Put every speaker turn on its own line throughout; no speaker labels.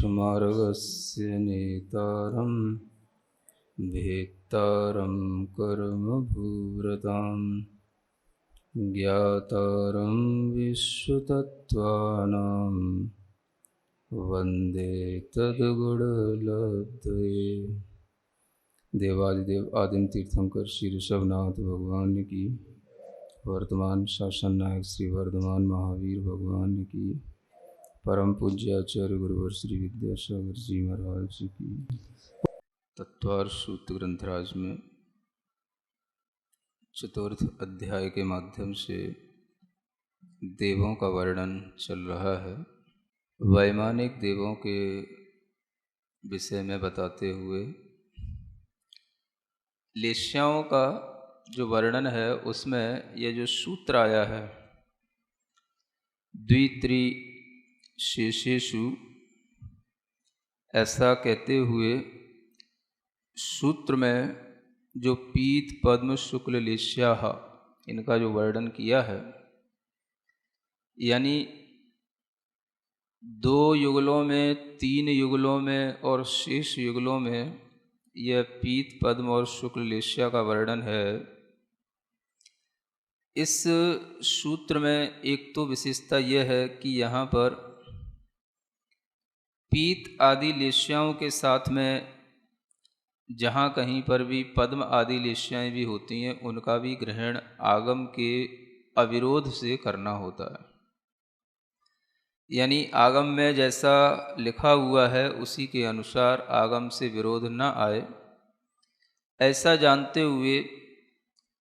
मोक्षमार्गस्य नेतारं भेत्तारं कर्मभूव्रतां ज्ञातारं विश्वतत्त्वानां वन्दे तद्गुणलब्धये। देवादिदेव आदिम तीर्थंकर श्री ऋषभनाथ भगवान की, वर्तमान शासन नायक श्री वर्धमान महावीर भगवान की, परम पूज्य आचार्य गुरुवर श्री विद्यासागर जी महाराज की। तत्वार सूत्र ग्रंथराज में चतुर्थ अध्याय के माध्यम से देवों का वर्णन चल रहा है। वैमानिक देवों के विषय में बताते हुए लेश्याओं का जो वर्णन है उसमें ये जो सूत्र आया है, द्वित्री शेषेषु, ऐसा कहते हुए सूत्र में जो पीत पद्म शुक्ल लेश्याः इनका जो वर्णन किया है, यानी 2 युगलों में, 3 युगलों में और शेष युगलों में यह पीत पद्म और शुक्ल लेश्या का वर्णन है। इस सूत्र में एक तो विशेषता यह है कि यहाँ पर पीत आदि लेश्याओं के साथ में जहाँ कहीं पर भी पद्म आदि लेश्याएँ भी होती हैं उनका भी ग्रहण आगम के अविरोध से करना होता है। यानी आगम में जैसा लिखा हुआ है उसी के अनुसार आगम से विरोध न आए, ऐसा जानते हुए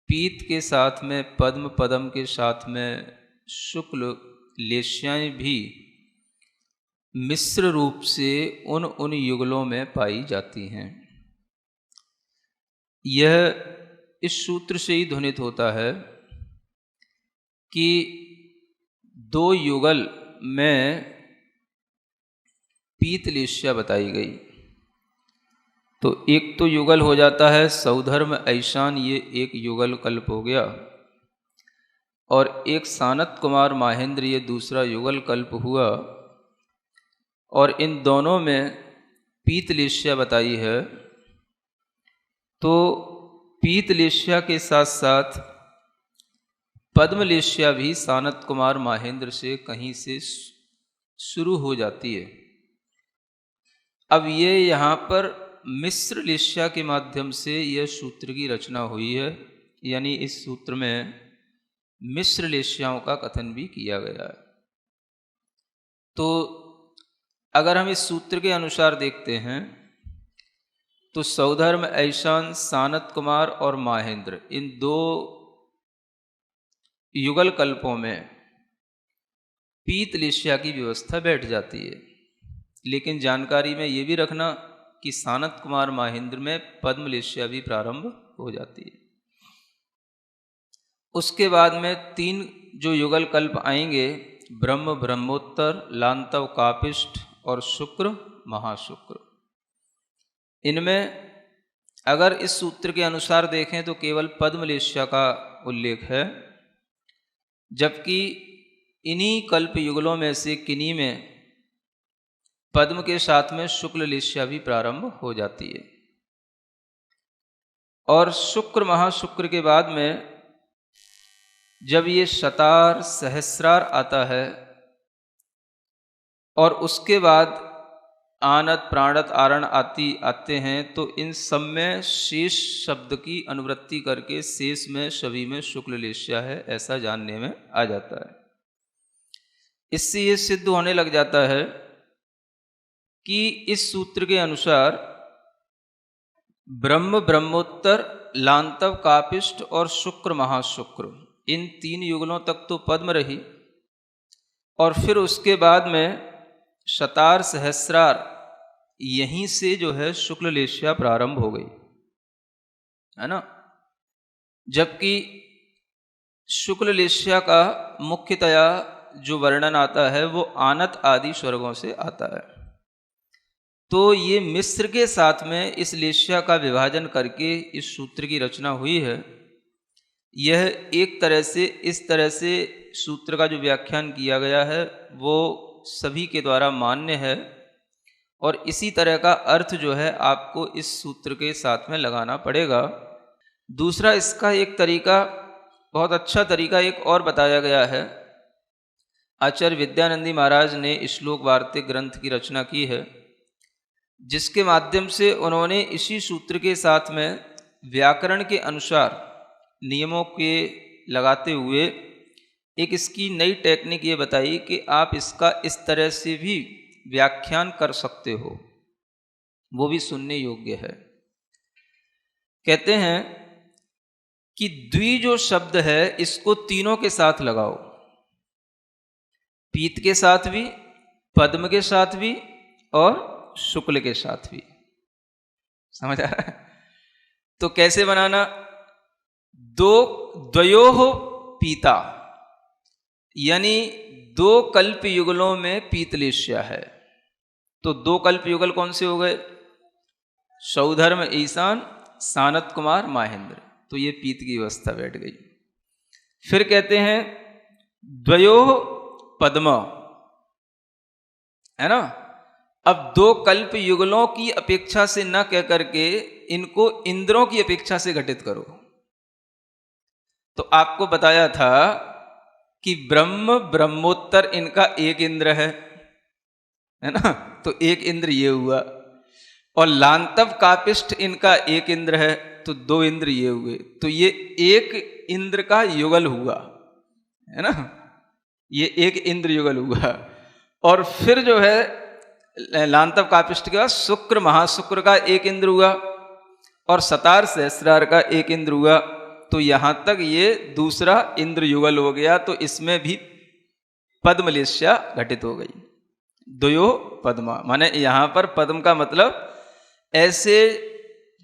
पीत के साथ में पद्म, पद्म के साथ में शुक्ल लेश्याएँ भी मिश्र रूप से उन युगलों में पाई जाती हैं। यह इस सूत्र से ही ध्वनित होता है कि 2 युगल में पीत लेश्या बताई गई। तो एक तो युगल हो जाता है सौधर्म ऐशान, ये एक युगल कल्प हो गया, और एक सानत कुमार माहेंद्र ये दूसरा युगल कल्प हुआ। और इन दोनों में पीत लेश्या बताई है। तो पीत लेश्या के साथ साथ पद्म लेश्या भी सानत कुमार माहेंद्र से कहीं से शुरू हो जाती है। अब ये यहाँ पर मिश्र लेश्या के माध्यम से यह सूत्र की रचना हुई है, यानी इस सूत्र में मिश्र लेश्याओं का कथन भी किया गया है। तो अगर हम इस सूत्र के अनुसार देखते हैं तो सौधर्म ऐशान, सानत कुमार और माहेंद्र, इन 2 युगल कल्पों में पीत लेश्या की व्यवस्था बैठ जाती है। लेकिन जानकारी में ये भी रखना कि सानत कुमार माहेंद्र में पद्म लेश्या भी प्रारंभ हो जाती है। उसके बाद में 3 जो युगल कल्प आएंगे, ब्रह्म, ब्रह्मोत्तर, लांतव, कापिष्ठ और शुक्र, महाशुक्र। इनमें अगर इस सूत्र के अनुसार देखें तो केवल पद्म लेश्या का उल्लेख है, जबकि इन्हीं कल्प युगलों में से किन्हीं में पद्म के साथ में शुक्ल लेश्या भी प्रारंभ हो जाती है। और शुक्र, महाशुक्र के बाद में जब ये शतार, सहस्रार आता है और उसके बाद आनत, प्राणत, आरण आते हैं, तो इन सब में शेष शब्द की अनुवृत्ति करके शेष में सभी में शुक्ल लेश्या है, ऐसा जानने में आ जाता है। इससे ये सिद्ध होने लग जाता है कि इस सूत्र के अनुसार ब्रह्म, ब्रह्मोत्तर, लांतव, कापिष्ठ और शुक्र, महाशुक्र, इन 3 युगलों तक तो पद्म रही, और फिर उसके बाद में शतार, सहस्रार, यहीं से जो है शुक्ल लेश्या प्रारंभ हो गई, है ना। जबकि शुक्ल लेश्या का मुख्यतया जो वर्णन आता है वो आनत आदि स्वर्गों से आता है। तो ये मिस्र के साथ में इस लेश्या का विभाजन करके इस सूत्र की रचना हुई है। यह एक तरह से, इस तरह से सूत्र का जो व्याख्यान किया गया है वो सभी के द्वारा मान्य है। और इसी तरह का अर्थ जो है आपको इस सूत्र के साथ में लगाना पड़ेगा। दूसरा इसका एक तरीका, बहुत अच्छा तरीका एक और बताया गया है। आचार्य विद्यानंदी महाराज ने श्लोक वार्तिक ग्रंथ की रचना की है, जिसके माध्यम से उन्होंने इसी सूत्र के साथ में व्याकरण के अनुसार नियमों के लगाते हुए एक इसकी नई टेक्निक ये बताई कि आप इसका इस तरह से भी व्याख्यान कर सकते हो, वो भी सुनने योग्य है। कहते हैं कि द्वि जो शब्द है इसको तीनों के साथ लगाओ, पीत के साथ भी, पद्म के साथ भी और शुक्ल के साथ भी। समझ आ रहा है? तो कैसे बनाना? दो द्वयोः पीता, यानी दो कल्प युगलों में पीतलेश्या है। तो दो कल्प युगल कौन से हो गए? सौधर्म ईशान, सानत कुमार महेंद्र। तो ये पीत की व्यवस्था बैठ गई। फिर कहते हैं द्वयोः पद्म, है ना। अब दो कल्प युगलों की अपेक्षा से न कह करके इनको इंद्रों की अपेक्षा से घटित करो। तो आपको बताया था कि ब्रह्म ब्रह्मोत्तर इनका एक इंद्र है ना। तो एक इंद्र ये हुआ, और लांतव कापिष्ठ इनका एक इंद्र है, तो दो इंद्र ये हुए। तो ये एक इंद्र का युगल हुआ, है ना। ये एक इंद्र युगल हुआ। और फिर जो है लांतव कापिष्ठ के बाद शुक्र महाशुक्र का एक इंद्र हुआ, और सतार सहस्रार का एक इंद्र हुआ। तो यहां तक ये दूसरा इंद्र युगल हो गया। तो इसमें भी पद्मलेश्या घटित हो गई। द्वयो पद्मा, माने यहां पर पद्म का मतलब ऐसे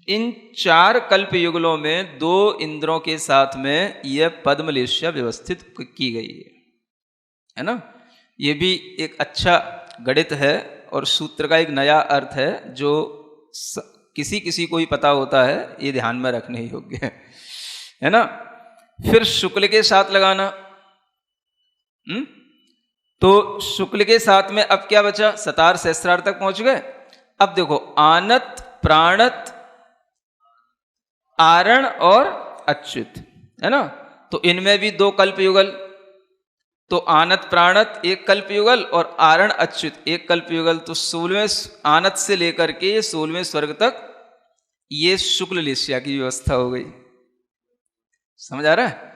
इन चार कल्प युगलों में दो इंद्रों के साथ में यह पद्मलेश्या व्यवस्थित की गई है ना। ये भी एक अच्छा गणित है और सूत्र का एक नया अर्थ है, जो किसी किसी को ही पता होता है। ये ध्यान में रखने योग्य है ना। फिर शुक्ल के साथ लगाना। तो शुक्ल के साथ में अब क्या बचा? सतार सहस्रार तक पहुंच गए। अब देखो आनत प्राणत आरण और अच्युत, है ना। तो इनमें भी दो कल्प युगल। तो आनत प्राणत एक कल्प युगल और आरण अच्युत एक कल्प युगल। तो 16वें आनत से लेकर के 16वें स्वर्ग तक ये शुक्ल लेश्या की व्यवस्था हो गई। समझ आ रहा है?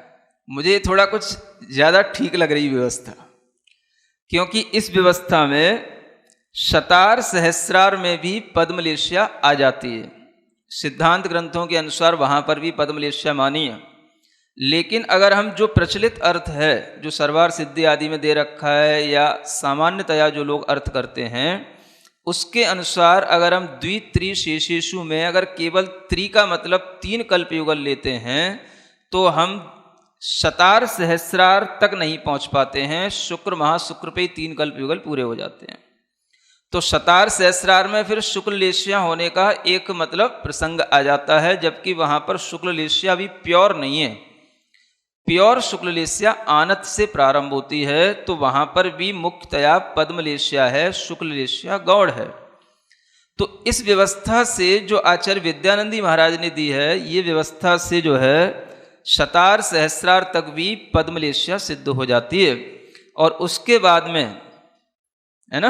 मुझे थोड़ा कुछ ज्यादा ठीक लग रही व्यवस्था, क्योंकि इस व्यवस्था में शतार सहस्रार में भी पद्मलेश्या आ जाती है। सिद्धांत ग्रंथों के अनुसार वहां पर भी पद्मलेश्या मानी है। लेकिन अगर हम जो प्रचलित अर्थ है, जो सर्वार सिद्धि आदि में दे रखा है, या सामान्यतया जो लोग अर्थ करते हैं, उसके अनुसार अगर हम द्वित्री शेषेषु में अगर केवल त्रि का मतलब तीन कल्प युगल लेते हैं, तो हम शतार सहस्रार तक नहीं पहुंच पाते हैं। शुक्र महाशुक्र पे ही तीन कल्प युगल पूरे हो जाते हैं। तो शतार सहस्रार में फिर शुक्ल लेश्या होने का एक मतलब प्रसंग आ जाता है, जबकि वहां पर शुक्ल लेश्या भी प्योर नहीं है। प्योर शुक्ल लेश्या आनत से प्रारंभ होती है, तो वहां पर भी मुख्यतया पद्म लेश्या है, शुक्ल लेश्या गौड़ है। तो इस व्यवस्था से जो आचार्य विद्यानंदी महाराज ने दी है, ये व्यवस्था से जो है शतार सहस्रार तक भी पद्मलेश्या सिद्ध हो जाती है। और उसके बाद में, है ना,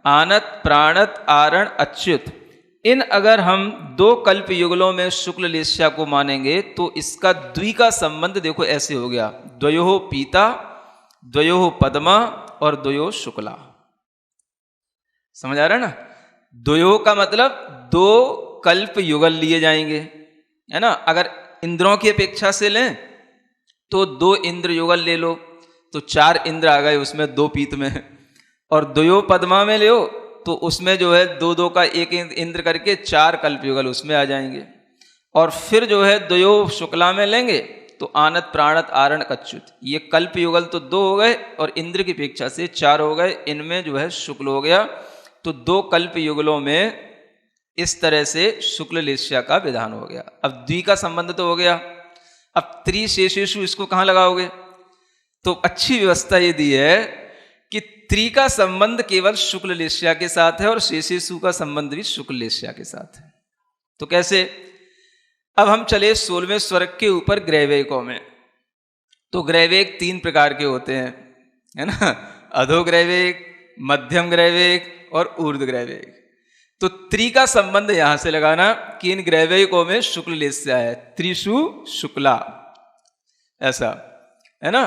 आनत प्राणत आरण अच्युत, इन अगर हम दो कल्प युगलों में शुक्ल लेश्या को मानेंगे, तो इसका द्वि का संबंध देखो ऐसे हो गया, द्वयोः पीता, द्वयोः पद्मा और द्वयोः शुक्ला। समझ आ रहा है ना। द्वयोः का मतलब दो कल्प युगल लिए जाएंगे, है ना। अगर इंद्रों की अपेक्षा से लें तो दो इंद्र युगल ले लो, तो चार इंद्र आ गए उसमें, दो पीत में। और द्वयोः पद्मा में ले लो तो उसमें जो है दो दो का एक इंद्र करके चार कल्प युगल उसमें आ जाएंगे। और फिर जो है द्वयोः शुक्ला में लेंगे तो आनत प्राणत आरण अच्युत, ये कल्प युगल तो दो हो गए और इंद्र की अपेक्षा से चार हो गए। इनमें जो है शुक्ल हो गया। तो दो कल्प युगलों में इस तरह से शुक्ल लेश्या का विधान हो गया। अब द्वि का संबंध तो हो गया। अब त्रिशेषेषु इसको कहाँ लगाओगे? तो अच्छी व्यवस्था ये दी है कि त्रि का संबंध केवल शुक्ल लेस्या के साथ है और शेषेशु का संबंध भी शुक्ल लेस्या के साथ है। तो कैसे? अब हम चले 16वें स्वर्ग के ऊपर ग्रैवेकों में। तो ग्रैवेक 3 प्रकार के होते हैं, है ना? अधोग्रैवेक, मध्यम ग्रैवेक और ऊर्ध्व ग्रैवेक। तो त्रि का संबंध यहां से लगाना कि इन ग्रैवेकों में शुक्ल लेस्या है, त्रिषु शुक्ला, ऐसा है ना?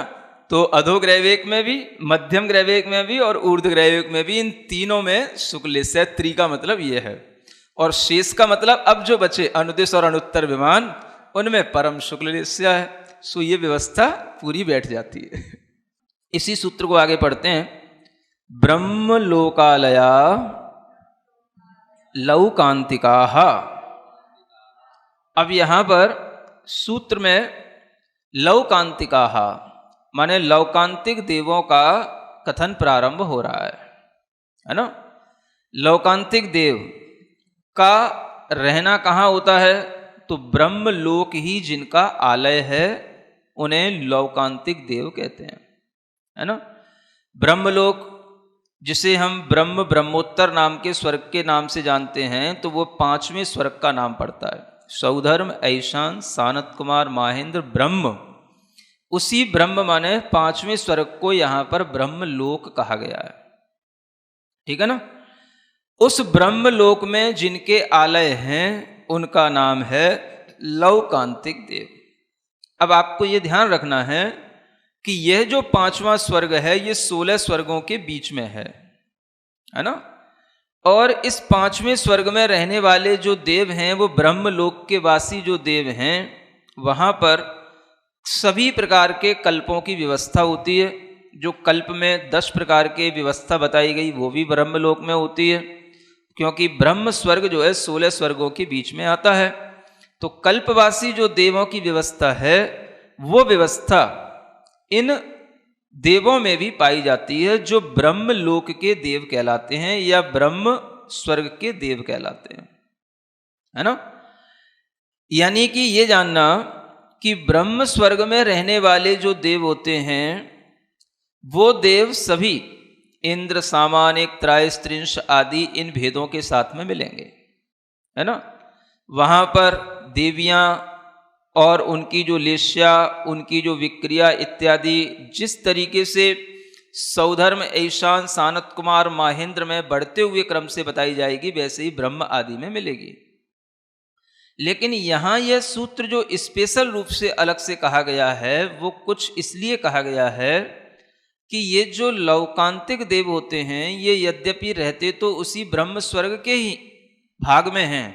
तो अधोग्रैवेक में भी, मध्यम ग्रैवेक में भी और ऊर्ध्व ग्रैवेक में भी, इन तीनों में शुक्ल लेस्या है। त्रि का मतलब ये है। और शेष का मतलब अब जो बचे अनुदिश और अनुत्तर विमान, उनमें परम शुक्ल लेस्या है। सो ये व्यवस्था पूरी बैठ जाती है। इसी सूत्र को आगे पढ़ते हैं। ब्रह्मलोकालया लौकांतिकाः। अब यहां पर सूत्र में लौकांतिकाः माने लौकांतिक देवों का कथन प्रारंभ हो रहा है ना? लौकांतिक देव का रहना कहाँ होता है? तो ब्रह्मलोक ही जिनका आलय है उन्हें लौकांतिक देव कहते हैं, है ना? ब्रह्मलोक जिसे हम ब्रह्म, ब्रह्मोत्तर नाम के स्वर्ग के नाम से जानते हैं, तो वो 5वें स्वर्ग का नाम पड़ता है। सौधर्म, ऐशान, सानत कुमार, माहेंद्र, ब्रह्म। उसी ब्रह्म माने 5वें स्वर्ग को यहां पर ब्रह्मलोक कहा गया है, ठीक है ना? उस ब्रह्मलोक में जिनके आलय हैं उनका नाम है लौकांतिक देव। अब आपको यह ध्यान रखना है कि यह जो 5वां स्वर्ग है ये 16 स्वर्गों के बीच में है ना? और इस 5वें स्वर्ग में रहने वाले जो देव हैं वो ब्रह्मलोक के वासी जो देव हैं, वहां पर सभी प्रकार के कल्पों की व्यवस्था होती है। जो कल्प में 10 प्रकार के व्यवस्था बताई गई वो भी ब्रह्मलोक में होती है, क्योंकि ब्रह्म स्वर्ग जो है 16 स्वर्गों के बीच में आता है। तो कल्पवासी जो देवों की व्यवस्था है वो व्यवस्था इन देवों में भी पाई जाती है जो ब्रह्मलोक के देव कहलाते हैं या ब्रह्म स्वर्ग के देव कहलाते हैं, है ना? यानी कि ये जानना कि ब्रह्म स्वर्ग में रहने वाले जो देव होते हैं वो देव सभी इंद्र, सामानिक, त्रायस्त्रिंश आदि इन भेदों के साथ में मिलेंगे, है ना? वहां पर देवियां और उनकी जो लेस्या, उनकी जो विक्रिया इत्यादि जिस तरीके से सौधर्म, ऐशान, सानत कुमार, माहेंद्र में बढ़ते हुए क्रम से बताई जाएगी, वैसे ही ब्रह्म आदि में मिलेगी। लेकिन यहाँ यह सूत्र जो स्पेशल रूप से अलग से कहा गया है वो कुछ इसलिए कहा गया है कि ये जो लौकांतिक देव होते हैं ये यद्यपि रहते तो उसी ब्रह्म स्वर्ग के ही भाग में हैं,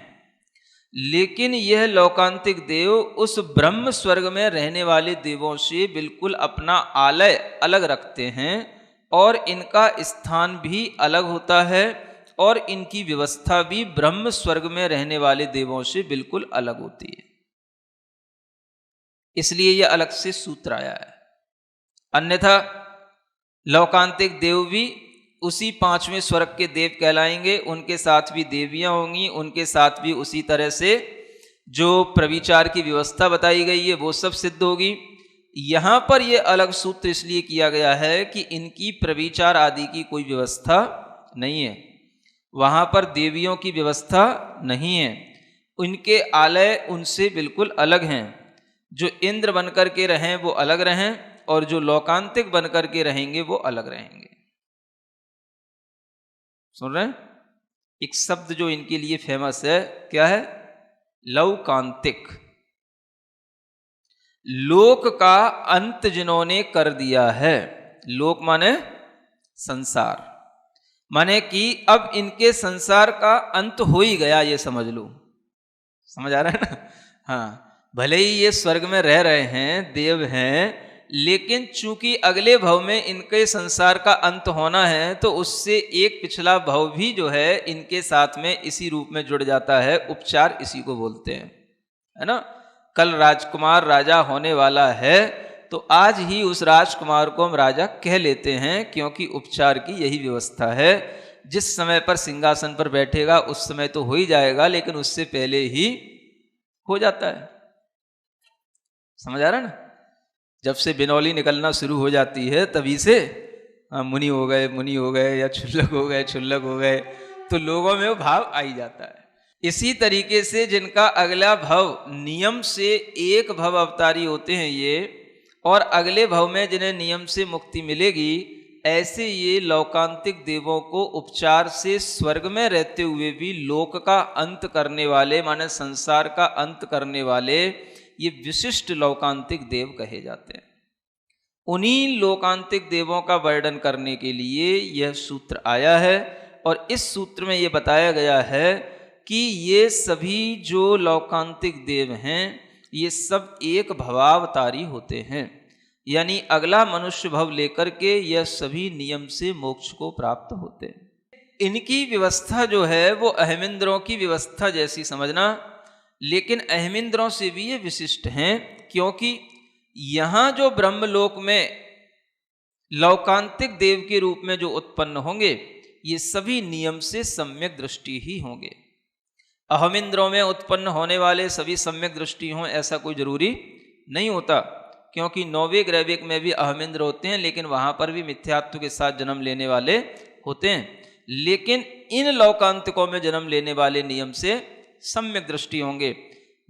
लेकिन यह लौकांतिक देव उस ब्रह्म स्वर्ग में रहने वाले देवों से बिल्कुल अपना आलय अलग रखते हैं और इनका स्थान भी अलग होता है और इनकी व्यवस्था भी ब्रह्म स्वर्ग में रहने वाले देवों से बिल्कुल अलग होती है। इसलिए यह अलग से सूत्र आया है। अन्यथा लौकांतिक देव भी उसी 5वें स्वर्ग के देव कहलाएंगे, उनके साथ भी देवियां होंगी, उनके साथ भी उसी तरह से जो प्रविचार की व्यवस्था बताई गई है वो सब सिद्ध होगी। यहाँ पर यह अलग सूत्र इसलिए किया गया है कि इनकी प्रविचार आदि की कोई व्यवस्था नहीं है, वहाँ पर देवियों की व्यवस्था नहीं है, उनके आलय उनसे बिल्कुल अलग हैं। जो इंद्र बनकर के रहें वो अलग रहें और जो लौकांतिक बनकर के रहेंगे वो अलग रहेंगे। सुन रहे हैं? एक शब्द जो इनके लिए फेमस है, क्या है? लौकांतिक। लोक का अंत जिन्होंने कर दिया है। लोक माने संसार, माने कि अब इनके संसार का अंत हो ही गया, ये समझ लो। समझ आ रहा है ना? हाँ, भले ही ये स्वर्ग में रह रहे हैं, देव हैं, लेकिन चूंकि अगले भव में इनके संसार का अंत होना है तो उससे एक पिछला भव भी जो है इनके साथ में इसी रूप में जुड़ जाता है। उपचार इसी को बोलते हैं, है ना? कल राजकुमार राजा होने वाला है तो आज ही उस राजकुमार को हम राजा कह लेते हैं, क्योंकि उपचार की यही व्यवस्था है। जिस समय पर सिंहासन पर बैठेगा उस समय तो हो ही जाएगा, लेकिन उससे पहले ही हो जाता है। समझ आ रहा है ना? जब से बिनौली निकलना शुरू हो जाती है तभी से मुनि हो गए, मुनि हो गए, या क्षुल्लक हो गए, क्षुल्लक हो गए, तो लोगों में वो भाव आ ही जाता है। इसी तरीके से जिनका अगला भव नियम से एक भव अवतारी होते हैं ये, और अगले भव में जिन्हें नियम से मुक्ति मिलेगी, ऐसे ये लौकांतिक देवों को उपचार से स्वर्ग में रहते हुए भी लोक का अंत करने वाले, माने संसार का अंत करने वाले, ये विशिष्ट लौकांतिक देव कहे जाते हैं। उन्हीं लोकांतिक देवों का वर्णन करने के लिए यह सूत्र आया है, और इस सूत्र में यह बताया गया है कि ये सभी जो लौकांतिक देव हैं ये सब एक भवावतारी होते हैं, यानी अगला मनुष्य भव लेकर के यह सभी नियम से मोक्ष को प्राप्त होते हैं। इनकी व्यवस्था जो है वो अहमिंद्रों की व्यवस्था जैसी समझना, लेकिन अहमिंद्रों से भी ये विशिष्ट हैं, क्योंकि यहाँ जो ब्रह्मलोक में लौकांतिक देव के रूप में जो उत्पन्न होंगे ये सभी नियम से सम्यक दृष्टि ही होंगे। अहमिंद्रों में उत्पन्न होने वाले सभी सम्यक दृष्टि हों ऐसा कोई जरूरी नहीं होता, क्योंकि नौवेक रैवेक में भी अहमिंद्र होते हैं, लेकिन वहां पर भी मिथ्यात्व के साथ जन्म लेने वाले होते हैं। लेकिन इन लौकांतिकों में जन्म लेने वाले नियम से सम्यक दृष्टि होंगे।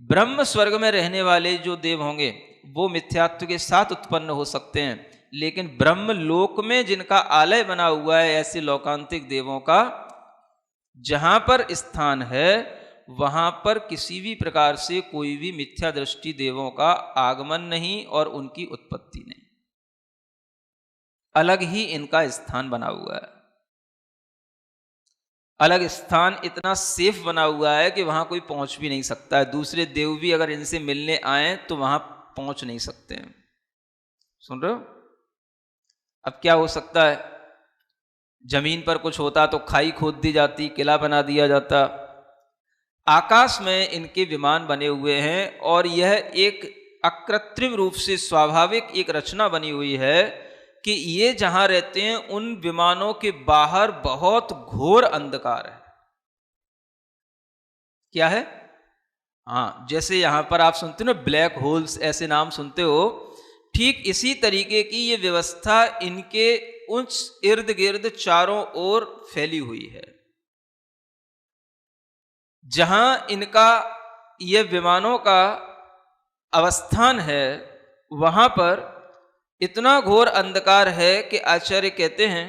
ब्रह्म स्वर्ग में रहने वाले जो देव होंगे वो मिथ्यात्व के साथ उत्पन्न हो सकते हैं, लेकिन ब्रह्म लोक में जिनका आलय बना हुआ है ऐसे लौकांतिक देवों का जहां पर स्थान है वहां पर किसी भी प्रकार से कोई भी मिथ्या दृष्टि देवों का आगमन नहीं और उनकी उत्पत्ति नहीं, अलग ही इनका स्थान बना हुआ है। अलग स्थान इतना सेफ बना हुआ है कि वहां कोई पहुंच भी नहीं सकता है। दूसरे देव भी अगर इनसे मिलने आए तो वहां पहुंच नहीं सकते हैं। सुन रहे हो? अब क्या हो सकता है, जमीन पर कुछ होता तो खाई खोद दी जाती, किला बना दिया जाता। आकाश में इनके विमान बने हुए हैं और यह एक अकृत्रिम रूप से स्वाभाविक एक रचना बनी हुई है कि ये जहां रहते हैं उन विमानों के बाहर बहुत घोर अंधकार है। क्या है? हाँ, जैसे यहां पर आप सुनते हो ना ब्लैक होल्स, ऐसे नाम सुनते हो, ठीक इसी तरीके की ये व्यवस्था इनके उस इर्द गिर्द चारों ओर फैली हुई है। जहां इनका ये विमानों का अवस्थान है वहां पर इतना घोर अंधकार है कि आचार्य कहते हैं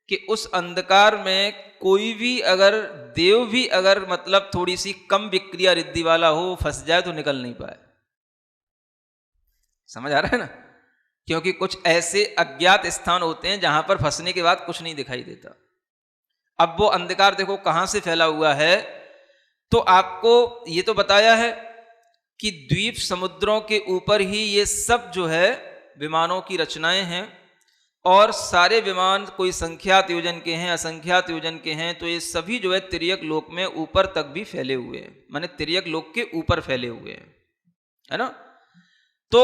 कि उस अंधकार में कोई भी अगर देव भी अगर मतलब थोड़ी सी कम विक्रिया रिद्धि वाला हो, फंस जाए तो निकल नहीं पाए। समझ आ रहा है ना? क्योंकि कुछ ऐसे अज्ञात स्थान होते हैं जहां पर फंसने के बाद कुछ नहीं दिखाई देता। अब वो अंधकार देखो कहां से फैला हुआ है। तो आपको ये तो बताया है कि द्वीप समुद्रों के ऊपर ही ये सब जो है विमानों की रचनाएं हैं, और सारे विमान कोई संख्यात योजन के हैं, असंख्यात योजन के हैं, तो ये सभी जो है तिर्यक लोक में ऊपर तक भी फैले हुए हैं, माने तिर्यक लोक के ऊपर फैले हुए हैं, है ना? तो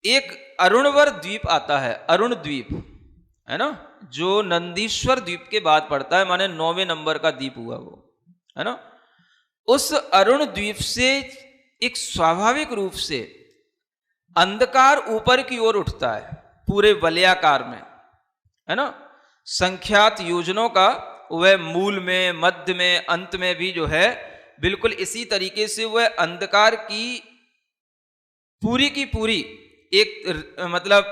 एक अरुणवर द्वीप आता है, अरुण द्वीप, है ना, जो नंदीश्वर द्वीप के बाद पड़ता है, माने 9वें नंबर का द्वीप हुआ वो, है ना? उस अरुण द्वीप से एक स्वाभाविक रूप से अंधकार ऊपर की ओर उठता है पूरे वलयाकार में, है ना? संख्यात योजनों का वह मूल में, मध्य में, अंत में भी जो है बिल्कुल इसी तरीके से वह अंधकार की पूरी एक मतलब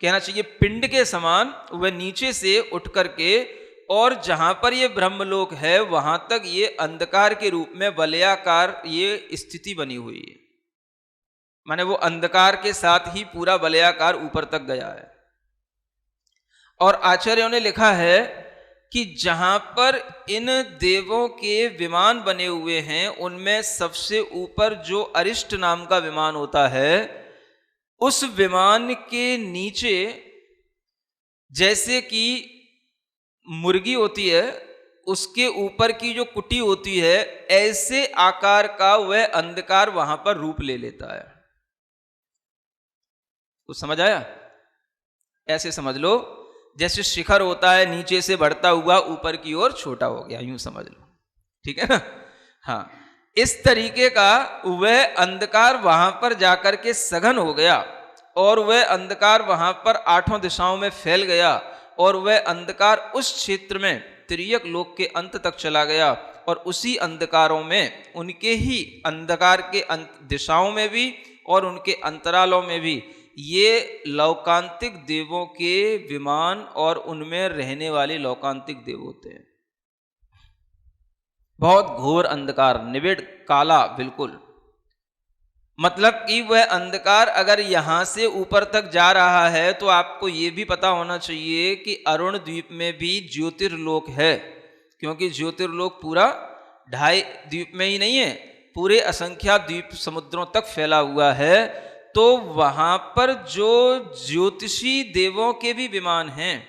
कहना चाहिए पिंड के समान वह नीचे से उठ करके, और जहां पर ये ब्रह्मलोक है वहां तक ये अंधकार के रूप में वलयाकार ये स्थिति बनी हुई है, माने वो अंधकार के साथ ही पूरा वलयाकार ऊपर तक गया है। और आचार्यों ने लिखा है कि जहां पर इन देवों के विमान बने हुए हैं उनमें सबसे ऊपर जो अरिष्ट नाम का विमान होता है, उस विमान के नीचे जैसे कि मुर्गी होती है उसके ऊपर की जो कुटी होती है, ऐसे आकार का वह अंधकार वहां पर रूप ले लेता है। कुछ समझ आया? ऐसे समझ लो जैसे शिखर होता है नीचे से बढ़ता हुआ ऊपर की ओर छोटा हो गया, यूं समझ लो, ठीक है ना? हाँ, इस तरीके का वह अंधकार वहां पर जाकर के सघन हो गया, और वह अंधकार वहां पर 8 दिशाओं में फैल गया, और वह अंधकार उस क्षेत्र में तिर्यक लोक के अंत तक चला गया, और उसी अंधकारों में, उनके ही अंधकार के दिशाओं में भी और उनके अंतरालों में भी ये लौकांतिक देवों के विमान और उनमें रहने वाले लौकांतिक देव होते हैं। बहुत घोर अंधकार, निबिड़ काला बिल्कुल। मतलब कि वह अंधकार अगर यहां से ऊपर तक जा रहा है तो आपको यह भी पता होना चाहिए कि अरुण द्वीप में भी ज्योतिर्लोक है, क्योंकि ज्योतिर्लोक पूरा 2.5 द्वीप में ही नहीं है, पूरे असंख्या द्वीप समुद्रों तक फैला हुआ है। तो वहां पर जो ज्योतिषी देवों के भी विमान हैं,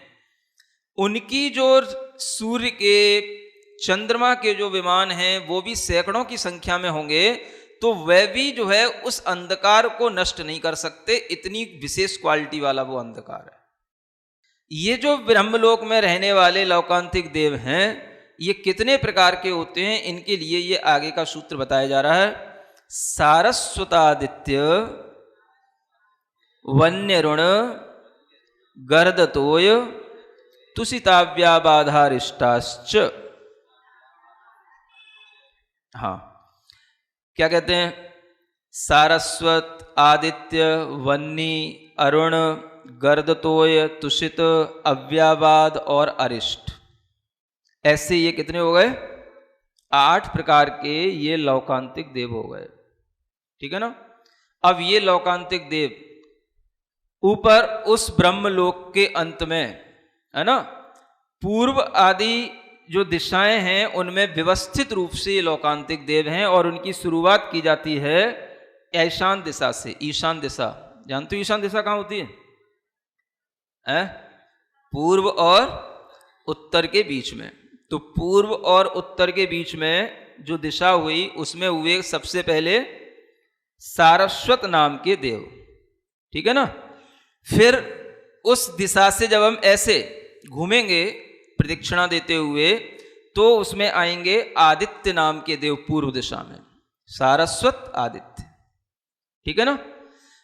उनकी जो सूर्य के, चंद्रमा के जो विमान हैं वो भी सैकड़ों की संख्या में होंगे, तो वह भी जो है उस अंधकार को नष्ट नहीं कर सकते। इतनी विशेष क्वालिटी वाला वो अंधकार है। ये जो ब्रह्मलोक में रहने वाले लौकांतिक देव हैं, ये कितने प्रकार के होते हैं, इनके लिए ये आगे का सूत्र बताया जा रहा है। सारस्वतादित्य वन्यरुण गर्दतोय तुषिताव्याबाधारिष्टाश्च। हाँ, क्या कहते हैं? सारस्वत, आदित्य, वन्नी, अरुण, गर्दतोय, तुषित, अव्याबाद और अरिष्ट। ऐसे ये कितने हो गए? 8 प्रकार के ये लौकांतिक देव हो गए। ठीक है ना। अब ये लौकांतिक देव ऊपर उस ब्रह्मलोक के अंत में, है ना, पूर्व आदि जो दिशाएं हैं उनमें व्यवस्थित रूप से ये लौकांतिक देव हैं, और उनकी शुरुआत की जाती है ईशान दिशा से। ईशान दिशा जानते हो? ईशान दिशा कहाँ होती है? पूर्व और उत्तर के बीच में। तो पूर्व और उत्तर के बीच में जो दिशा हुई, उसमें हुए सबसे पहले सारस्वत नाम के देव। ठीक है ना। फिर उस दिशा से जब हम ऐसे घूमेंगे प्रदक्षिणा देते हुए, तो उसमें आएंगे आदित्य नाम के देव पूर्व दिशा में, सारस्वत आदित्य। ठीक है ना।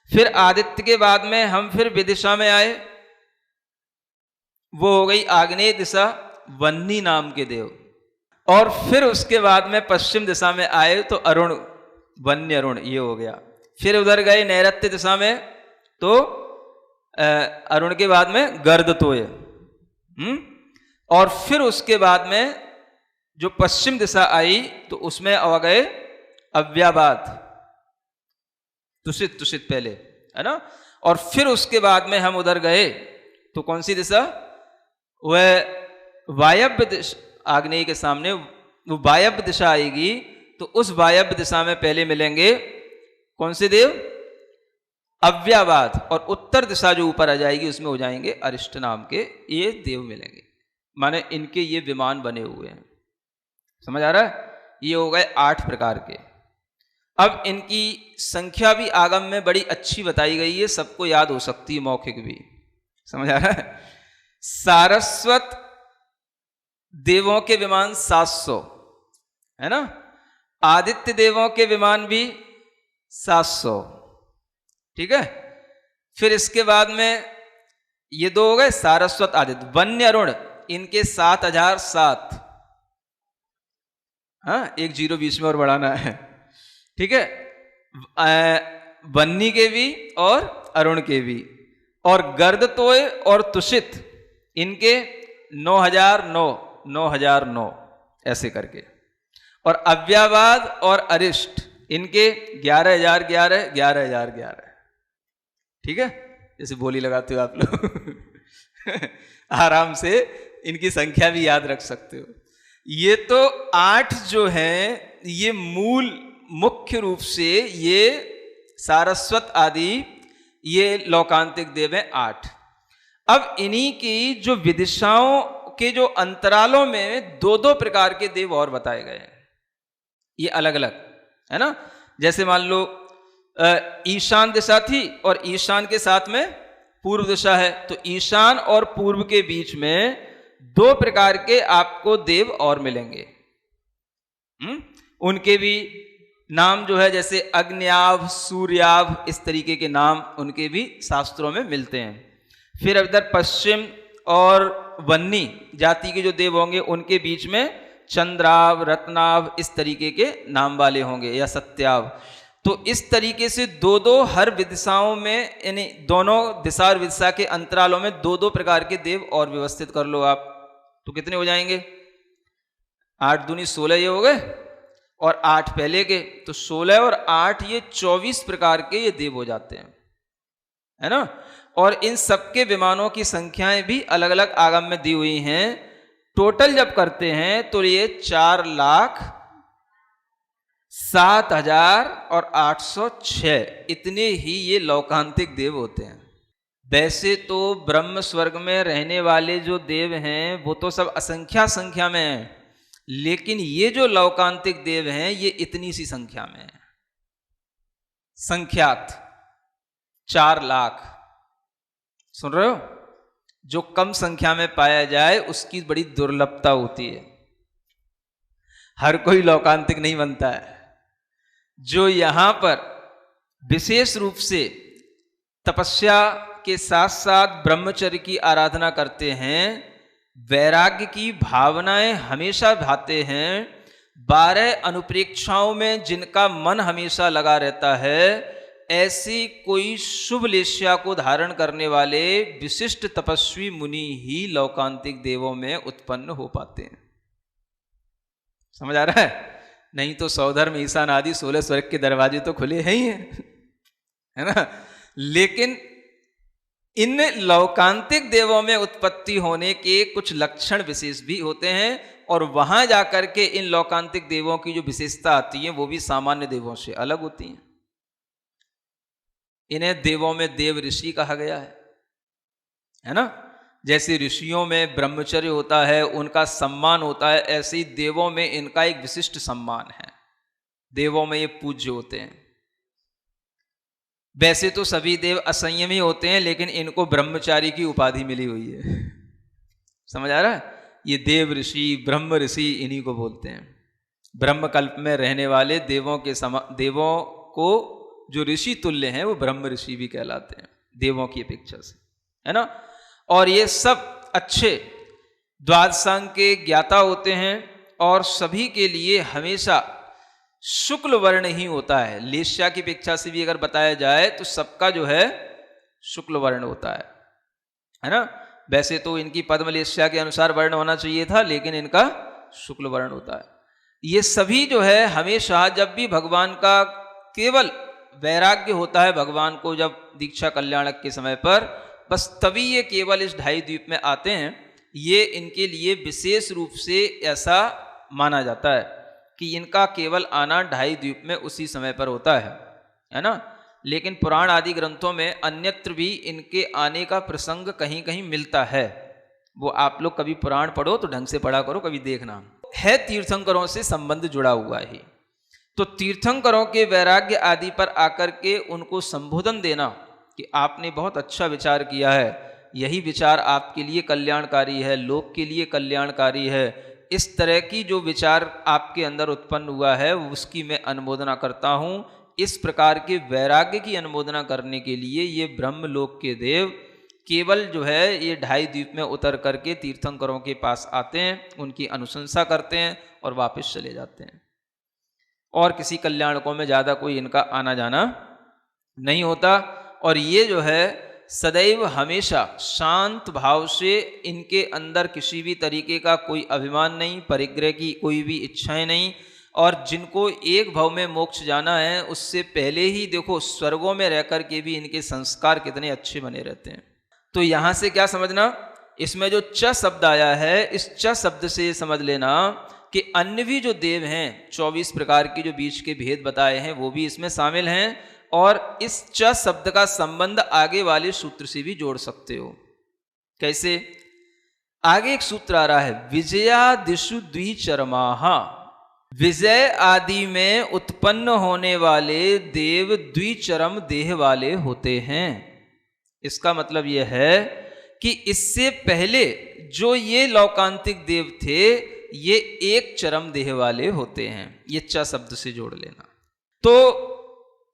फिर आदित्य के बाद में हम फिर विदिशा में आए, वो हो गई आग्नेय दिशा, वन्नी नाम के देव। और फिर उसके बाद में पश्चिम दिशा में आए तो अरुण, वन्य अरुण ये हो गया। फिर उधर गए नैऋत्य दिशा में, तो अरुण के बाद में गर्दतोय। और फिर उसके बाद में जो पश्चिम दिशा आई तो उसमें आ गए अव्याबाद, तुषित, तुषित पहले, है ना। और फिर उसके बाद में हम उधर गए तो कौन सी दिशा? वह वायव्य दिशा, आग्नेय के सामने वो वायव्य दिशा आएगी, तो उस वायव्य दिशा में पहले मिलेंगे कौन से देव? अव्याबाद। और उत्तर दिशा जो ऊपर आ जाएगी उसमें हो जाएंगे अरिष्ट नाम के ये देव मिलेंगे। माने इनके ये विमान बने हुए हैं। समझ आ रहा है? ये हो गए 8 प्रकार के। अब इनकी संख्या भी आगम में बड़ी अच्छी बताई गई है, सबको याद हो सकती है, मौखिक भी। समझ आ रहा है? सारस्वत देवों के विमान 700, है ना। आदित्य देवों के विमान भी 700। ठीक है। फिर इसके बाद में ये 2 हो गए सारस्वत आदित्य। वन्य अरुण इनके 7007। हाँ, 1 0 बीच में और बढ़ाना है। ठीक है। वन्नी के भी और अरुण के भी। और गर्दतोय और तुषित इनके 9009 9009 ऐसे करके। और अव्याबाद और अरिष्ट इनके 11011 11011। ठीक है। जैसे बोली लगाते हो आप लोग आराम से इनकी संख्या भी याद रख सकते हो। ये तो 8 जो हैं, ये मूल मुख्य रूप से ये सारस्वत आदि ये लौकांतिक देव हैं 8। अब इन्हीं की जो विदिशाओं के जो अंतरालों में 2-2 प्रकार के देव और बताए गए हैं, ये अलग अलग, है ना। जैसे मान लो ईशान दिशा थी और ईशान के साथ में पूर्व दिशा है, तो ईशान और पूर्व के बीच में 2 प्रकार के आपको देव और मिलेंगे। उनके भी नाम जो है जैसे अग्न्याभ, सूर्याभ, इस तरीके के नाम उनके भी शास्त्रों में मिलते हैं। फिर इधर पश्चिम और वन्नी जाति के जो देव होंगे उनके बीच में चंद्राव, रत्नाव इस तरीके के नाम वाले होंगे, या सत्याव। तो इस तरीके से दो दो हर विदिशाओं में, यानी दोनों दिशा और विदिशा के अंतरालों में दो दो प्रकार के देव और व्यवस्थित कर लो आप, तो कितने हो जाएंगे? 8 दूनी 16 ये हो गए, और 8 पहले के, तो 16 और 8 ये 24 प्रकार के ये देव हो जाते हैं, है ना। और इन सबके विमानों की संख्याएं भी अलग अलग आगम में दी हुई हैं। टोटल जब करते हैं तो ये 4,07,806 इतने ही ये लौकांतिक देव होते हैं। वैसे तो ब्रह्म स्वर्ग में रहने वाले जो देव हैं वो तो सब असंख्या संख्या में हैं, लेकिन ये जो लौकांतिक देव हैं ये इतनी सी संख्या में है, संख्यात 4 लाख। सुन रहे हो? जो कम संख्या में पाया जाए उसकी बड़ी दुर्लभता होती है, हर कोई लौकांतिक नहीं बनता है। जो यहां पर विशेष रूप से तपस्या के साथ साथ ब्रह्मचर्य की आराधना करते हैं, वैराग्य की भावनाएं हमेशा भाते हैं, 12 अनुप्रेक्षाओं में जिनका मन हमेशा लगा रहता है, ऐसी कोई शुभ लेश्या को धारण करने वाले विशिष्ट तपस्वी मुनि ही लौकांतिक देवों में उत्पन्न हो पाते हैं। समझ आ रहा है? नहीं तो सौधर्म, ईशान आदि 16 स्वर्ग के दरवाजे तो खुले हैं ही हैं, है ना। लेकिन इन लौकांतिक देवों में उत्पत्ति होने के कुछ लक्षण विशेष भी होते हैं, और वहां जाकर के इन लौकांतिक देवों की जो विशेषता आती है वो भी सामान्य देवों से अलग होती हैं। इन्हें देवों में देव ऋषि कहा गया है ना। जैसे ऋषियों में ब्रह्मचर्य होता है, उनका सम्मान होता है, ऐसे ही देवों में इनका एक विशिष्ट सम्मान है, देवों में ये पूज्य होते हैं। वैसे तो सभी देव असंयमी होते हैं, लेकिन इनको ब्रह्मचारी की उपाधि मिली हुई है। समझ आ रहा है? ये देव ऋषि, ब्रह्म ऋषि इन्हीं को बोलते हैं। ब्रह्मकल्प में रहने वाले देवों के देवों को जो ऋषि तुल्य हैं वो ब्रह्म ऋषि भी कहलाते हैं, देवों की अपेक्षा से, है ना। और ये सब अच्छे द्वादशांग के ज्ञाता होते हैं, और सभी के लिए हमेशा शुक्ल वर्ण ही होता है। लेश्या की अपेक्षा से भी अगर बताया जाए तो सबका जो है शुक्ल वर्ण होता है ना। वैसे तो इनकी पद्म लेश्या के अनुसार वर्ण होना चाहिए था, लेकिन इनका शुक्ल वर्ण होता है। ये सभी जो है हमेशा जब भी भगवान का केवल वैराग्य होता है, भगवान को जब दीक्षा कल्याणक के समय पर, बस तभी ये केवल इस 2.5 द्वीप में आते हैं। ये इनके लिए विशेष रूप से ऐसा माना जाता है कि इनका केवल आना 2.5 द्वीप में उसी समय पर होता है ना। लेकिन पुराण आदि ग्रंथों में अन्यत्र भी इनके आने का प्रसंग कहीं कहीं मिलता है। वो आप लोग कभी पुराण पढ़ो तो ढंग से पढ़ा करो, कभी देखना है, तीर्थंकरों से संबंध जुड़ा हुआ है। तो तीर्थंकरों के वैराग्य आदि पर आकर के उनको संबोधन देना कि आपने बहुत अच्छा विचार किया है, यही विचार आपके लिए कल्याणकारी है, लोक के लिए कल्याणकारी है, इस तरह की जो विचार आपके अंदर उत्पन्न हुआ है उसकी मैं अनुमोदना करता हूँ। इस प्रकार के वैराग्य की अनुमोदना करने के लिए ये ब्रह्मलोक के देव केवल जो है ये 2.5 द्वीप में उतर करके तीर्थंकरों के पास आते हैं, उनकी अनुशंसा करते हैं और वापस चले जाते हैं। और किसी कल्याणकों में ज़्यादा कोई इनका आना जाना नहीं होता। और ये जो है सदैव हमेशा शांत भाव से, इनके अंदर किसी भी तरीके का कोई अभिमान नहीं, परिग्रह की कोई भी इच्छाएं नहीं। और जिनको एक भाव में मोक्ष जाना है उससे पहले ही देखो स्वर्गों में रह कर के भी इनके संस्कार कितने अच्छे बने रहते हैं। तो यहाँ से क्या समझना, इसमें जो च शब्द आया है, इस च शब्द से समझ लेना कि अन्य भी जो देव हैं 24 प्रकार के जो बीच के भेद बताए हैं वो भी इसमें शामिल हैं। और इस च शब्द का संबंध आगे वाले सूत्र से भी जोड़ सकते हो। कैसे? आगे एक सूत्र आ रहा है, विजयादिषु द्विचरमाहा। विजय आदि में उत्पन्न होने वाले देव द्विचरम देह वाले होते हैं। इसका मतलब यह है कि इससे पहले जो ये लौकांतिक देव थे ये एक चरम देह वाले होते हैं। ये च शब्द से जोड़ लेना। तो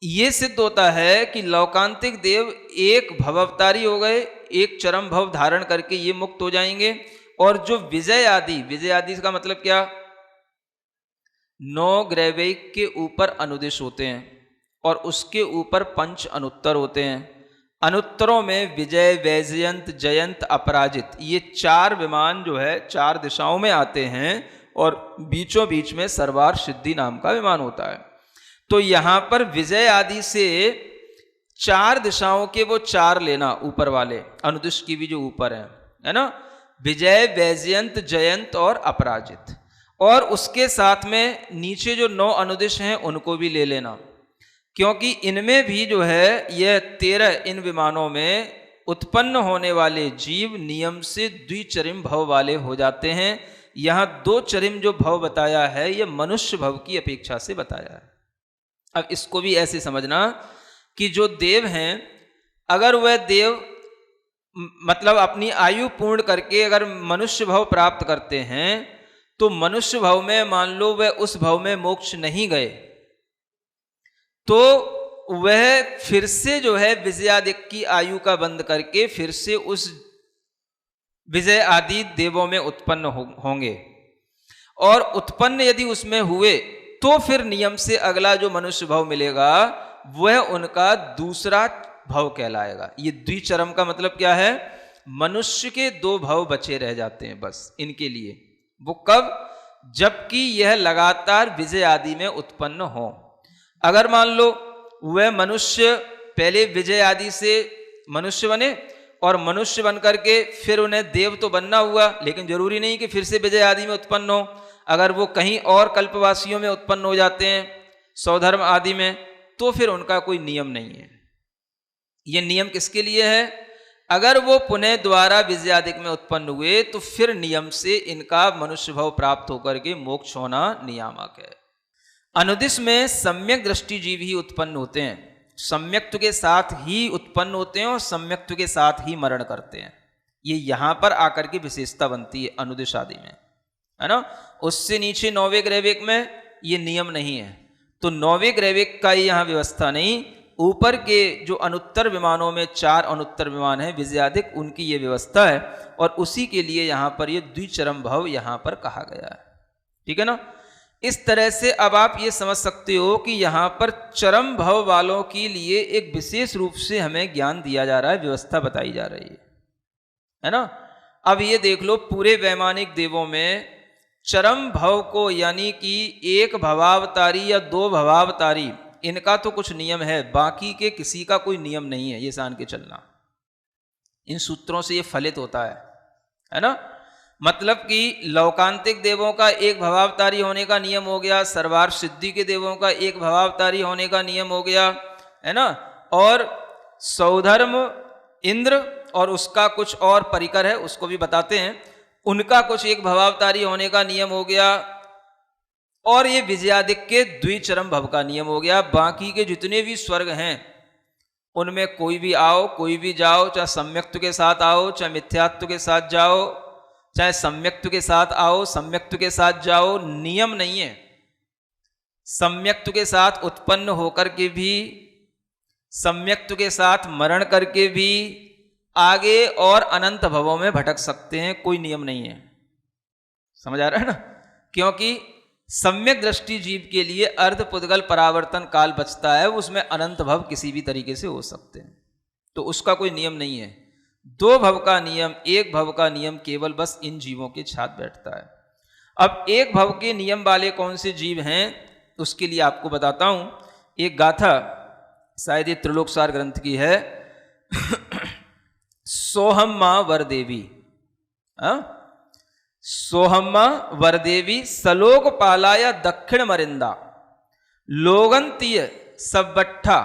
ये सिद्ध होता है कि लौकांतिक देव एक भवावतारी हो गए, एक चरम भव धारण करके ये मुक्त हो जाएंगे, और जो विजय आदि का मतलब क्या, 9 ग्रैविक के ऊपर अनुदिश होते हैं और उसके ऊपर 5 अनुत्तर होते हैं। अनुत्तरों में विजय, वैजयंत, जयंत, अपराजित, ये 4 विमान जो है 4 दिशाओं में आते हैं और बीचों बीच में सर्वार सिद्धि नाम का विमान होता है। तो यहां पर विजय आदि से 4 दिशाओं के वो 4 लेना, ऊपर वाले अनुदिश की भी जो ऊपर है ना, विजय, वैजयंत, जयंत और अपराजित, और उसके साथ में नीचे जो 9 अनुदिश हैं उनको भी ले लेना, क्योंकि इनमें भी जो है यह 13 इन विमानों में उत्पन्न होने वाले जीव नियम से द्विचरिम भव वाले हो जाते हैं। यहां 2 चरिम जो भव बताया है यह मनुष्य भव की अपेक्षा से बताया है। अब इसको भी ऐसे समझना कि जो देव हैं, अगर वह देव मतलब अपनी आयु पूर्ण करके अगर मनुष्य भव प्राप्त करते हैं, तो मनुष्य भव में मान लो वह उस भव में मोक्ष नहीं गए, तो वह फिर से जो है विजयादिक की आयु का बंद करके फिर से उस विजय आदि देवों में उत्पन्न होंगे, और उत्पन्न यदि उसमें हुए तो फिर नियम से अगला जो मनुष्य भव मिलेगा वह उनका दूसरा भव कहलाएगा। ये द्विचरम का मतलब क्या है, मनुष्य के 2 भव बचे रह जाते हैं बस इनके लिए। वो कब, जबकि यह लगातार विजय आदि में उत्पन्न हो। अगर मान लो वह मनुष्य पहले विजय आदि से मनुष्य बने और मनुष्य बन करके फिर उन्हें देव तो बनना हुआ, लेकिन जरूरी नहीं कि फिर से विजय आदि में उत्पन्न हो। अगर वो कहीं और कल्पवासियों में उत्पन्न हो जाते हैं, स्वधर्म आदि में, तो फिर उनका कोई नियम नहीं है। ये नियम किसके लिए है, अगर वो पुनः द्वारा विजयादिक में उत्पन्न हुए तो फिर नियम से इनका मनुष्य भव प्राप्त होकर के मोक्ष होना नियामक है। अनुदिश में सम्यक दृष्टि जीव ही उत्पन्न होते हैं, सम्यक्त्व के साथ ही उत्पन्न होते हैं और सम्यक्त्व के साथ ही मरण करते हैं। ये यहां पर आकर के विशेषता बनती है अनुदिश आदि में, है ना। उससे नीचे 9वें ग्रैविक में ये नियम नहीं है, तो 9वें ग्रैविक का यहाँ व्यवस्था नहीं। ऊपर के जो अनुत्तर विमानों में 4 अनुत्तर विमान हैं विजयादिक, उनकी ये व्यवस्था है, और उसी के लिए यहाँ पर ये द्विचरम भव यहाँ पर कहा गया है। ठीक है ना। इस तरह से अब आप ये समझ सकते हो कि यहाँ पर चरम भव वालों के लिए एक विशेष रूप से हमें ज्ञान दिया जा रहा है, व्यवस्था बताई जा रही है ना। अब ये देख लो, पूरे वैमानिक देवों में चरम भव को, यानी कि 1 भवावतारी या 2 भवावतारी, इनका तो कुछ नियम है, बाकी के किसी का कोई नियम नहीं है। ये जान के चलना, इन सूत्रों से ये फलित होता है ना। मतलब कि लौकांतिक देवों का 1 भवावतारी होने का नियम हो गया, सर्वार सिद्धि के देवों का 1 भवावतारी होने का नियम हो गया, है ना। और सौधर्म इंद्र और उसका कुछ और परिकर है, उसको भी बताते हैं, उनका कुछ 1 भवावतारी होने का नियम हो गया, और ये विजयादिक के द्विचरम भव का नियम हो गया। बाकी के जितने भी स्वर्ग हैं उनमें कोई भी आओ, कोई भी जाओ, चाहे सम्यक्त्व के साथ आओ, चाहे मिथ्यात्व के साथ जाओ, चाहे सम्यक्त्व के साथ आओ, सम्यक्त्व के साथ जाओ, नियम नहीं है। सम्यक्त्व के साथ उत्पन्न होकर के भी, सम्यक्त्व के साथ मरण करके भी आगे और अनंत भवों में भटक सकते हैं, कोई नियम नहीं है। समझ आ रहा है ना। क्योंकि सम्यक दृष्टि जीव के लिए अर्ध पुद्गल परावर्तन काल बचता है, उसमें अनंत भव किसी भी तरीके से हो सकते हैं, तो उसका कोई नियम नहीं है। 2 भव का नियम, 1 भव का नियम केवल बस इन जीवों के छात बैठता है। अब 1 भव के नियम वाले कौन से जीव हैं, उसके लिए आपको बताता हूं। एक गाथा शायद ये त्रिलोकसार ग्रंथ की है, सोहम्मा वरदेवी, सोहम्मा वरदेवी सलोक पालाया दक्षिण मरिंदा लोगंतीय सब्बट्ठा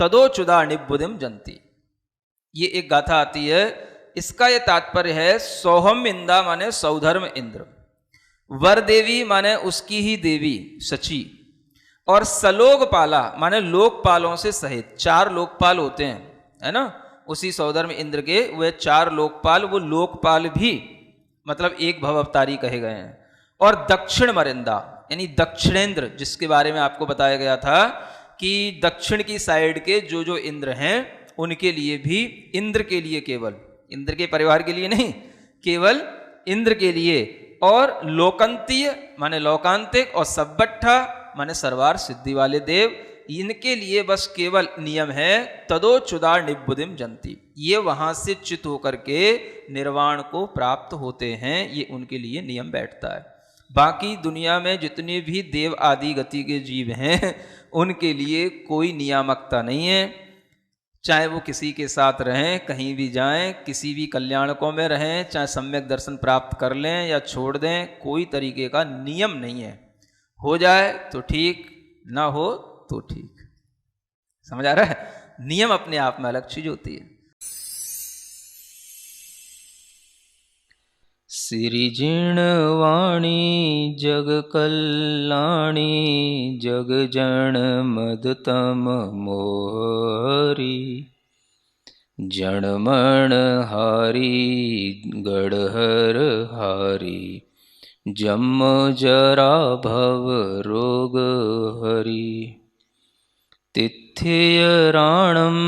तदो चुदा निबुदिम जंती। ये एक गाथा आती है। इसका ये तात्पर्य है, सोहम इंदा माने सौधर्म इंद्र, वरदेवी माने उसकी ही देवी सची, और सलोकपाला माने लोकपालों से सहित। 4 लोकपाल होते हैं, है ना, उसी सौधर्म इंद्र के वे 4 लोकपाल, वो लोकपाल भी मतलब 1 भव अवतारी कहे गए हैं। और दक्षिण मरिंदा यानी दक्षिणेंद्र, जिसके बारे में आपको बताया गया था कि दक्षिण की साइड के जो जो इंद्र हैं उनके लिए भी, इंद्र के लिए केवल, इंद्र के परिवार के लिए नहीं, केवल इंद्र के लिए, और लोकंतीय माने लोकांतिक, और सब्बट्ठा माने सर्वार सिद्धि वाले देव, इनके लिए बस केवल नियम है तदोच्युदार निब्बुदिम जंती, ये वहां से च्युत होकर के निर्वाण को प्राप्त होते हैं, ये उनके लिए नियम बैठता है। बाकी दुनिया में जितने भी देव आदि गति के जीव हैं उनके लिए कोई नियामकता नहीं है, चाहे वो किसी के साथ रहें, कहीं भी जाएं, किसी भी कल्याणकों में रहें, चाहे सम्यक दर्शन प्राप्त कर लें या छोड़ दें, कोई तरीके का नियम नहीं है। हो जाए तो ठीक, ना हो तो ठीक। समझ आ रहा है? नियम अपने आप में अलग चीज होती है। सिरिजिणवाणी जग कल्याणी जग जन मदतम मोहरी जणमण हारी गढ़हर हारी जम जरा भव रोग हरि तिथ्य राणम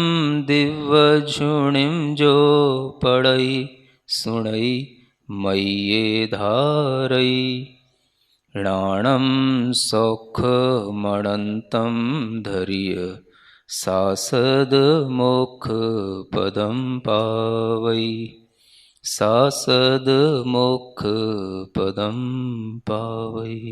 दिव्य झुणिम जो पड़ई सुणई मय्ये धारई राणम सौख मणंतम धरिय सासद मोक्ष पदम पावई सासद मोक्ष पदम पावई।